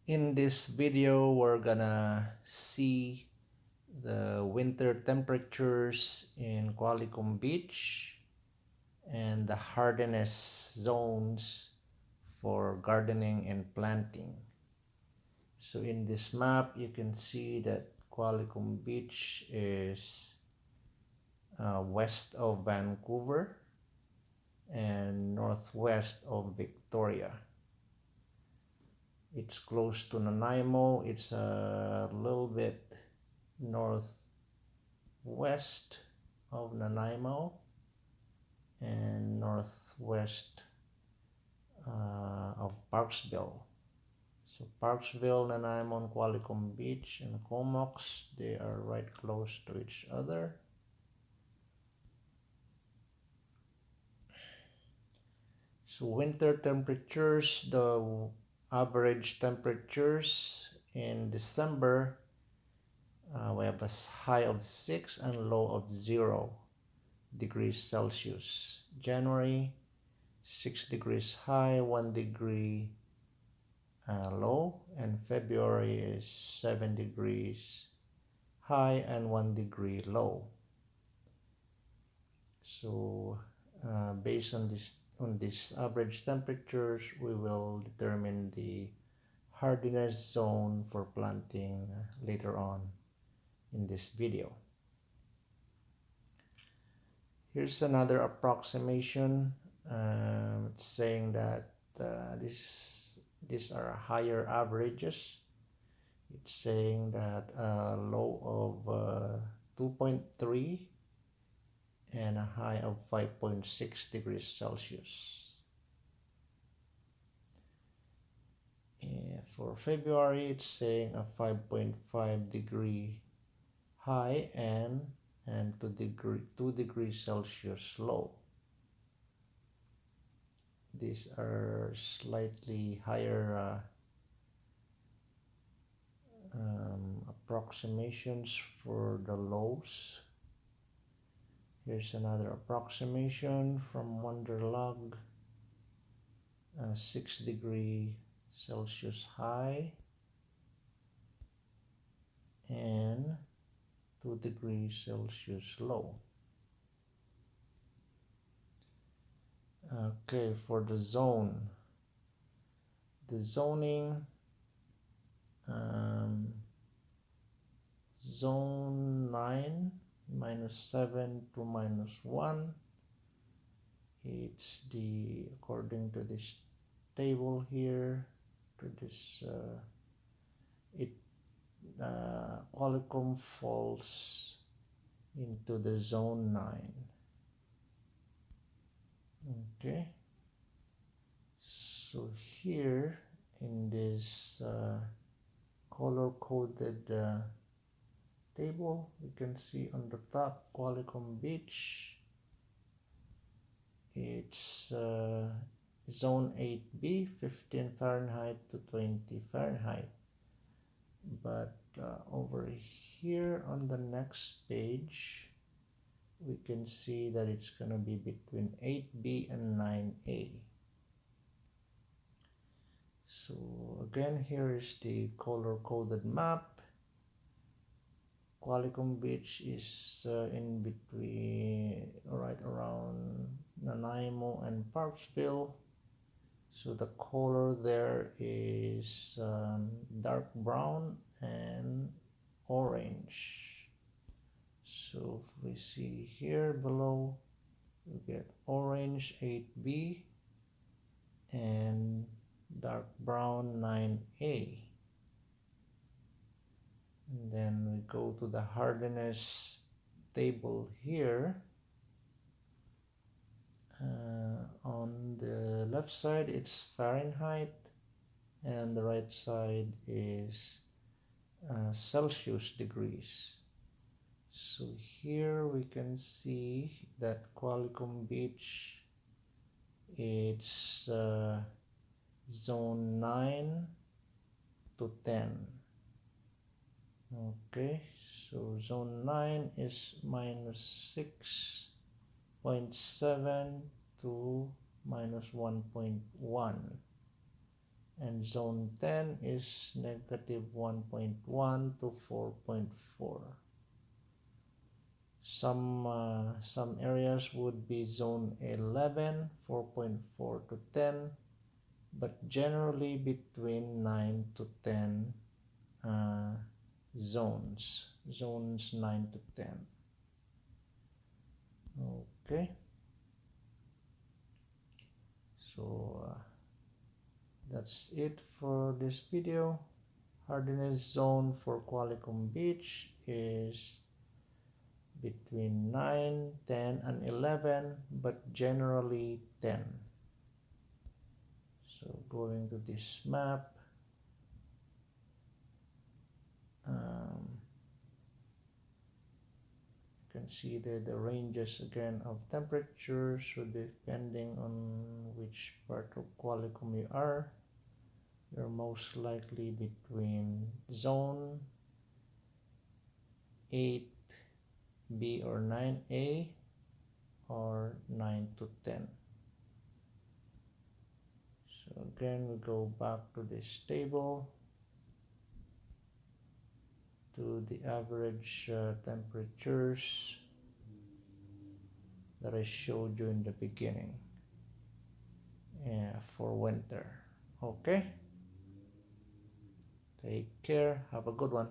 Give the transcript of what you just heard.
In this video, we're gonna see the winter temperatures in Qualicum Beach and the hardiness zones for gardening and planting. So in this map, you can see that Qualicum Beach is west of Vancouver and northwest of Victoria. It's close to Nanaimo. It's a little bit northwest of Nanaimo and northwest of Parksville. So Parksville, Nanaimo, and Qualicum Beach and Comox, they are right close to each other. So winter temperatures, the average temperatures in December, we have a high of 6 and low of 0 degrees Celsius. January, 6 degrees high, 1 degree low, and February is 7 degrees high and 1 degree low. So based on this average temperatures, we will determine the hardiness zone for planting later on in this video. Here's another approximation. It's saying that these are higher averages. It's saying that a low of 2.3 and a high of 5.6 degrees Celsius. For February, it's saying a 5.5 degree high and 2 degrees Celsius low. These are slightly higher approximations for the lows. Here's another approximation from Wonderlog. 6 degree Celsius high and 2 degrees Celsius low. Okay, for the zoning, zone 9 -7 to -1. It's according to this table here, to this Qualicum falls into the zone 9. Okay, so here in this color-coded table, you can see on the top Qualicum Beach. It's zone 8B, 15 Fahrenheit to 20 Fahrenheit. But over here on the next page, we can see that it's going to be between 8B and 9A. So again, here is the color-coded map. Qualicum Beach is in between, right around Nanaimo and Parksville. So the color there is dark brown and orange. So if we see here below, we get orange 8B and dark brown 9A. And then we go to the hardiness table here. On the left side it's Fahrenheit and the right side is Celsius degrees. So here we can see that Qualicum Beach, it's zone 9 to 10. Okay, so zone 9 is -6.7 to -1.1. and zone 10 is negative 1.1 to 4.4. Some areas would be zone 11, 4.4 to 10, but generally between 9 to 10 uh, zones 9 to 10. Okay, so that's it for this video. Hardiness zone for Qualicum Beach is between 9, 10, and 11, but generally 10. So going to this map, you can see the ranges again of temperatures, so depending on which part of Qualicum you are, you're most likely between zone 8B or 9A or 9 to 10. So again, we go back to this table, to the average temperatures that I showed you in the beginning for winter. Okay, take care, have a good one.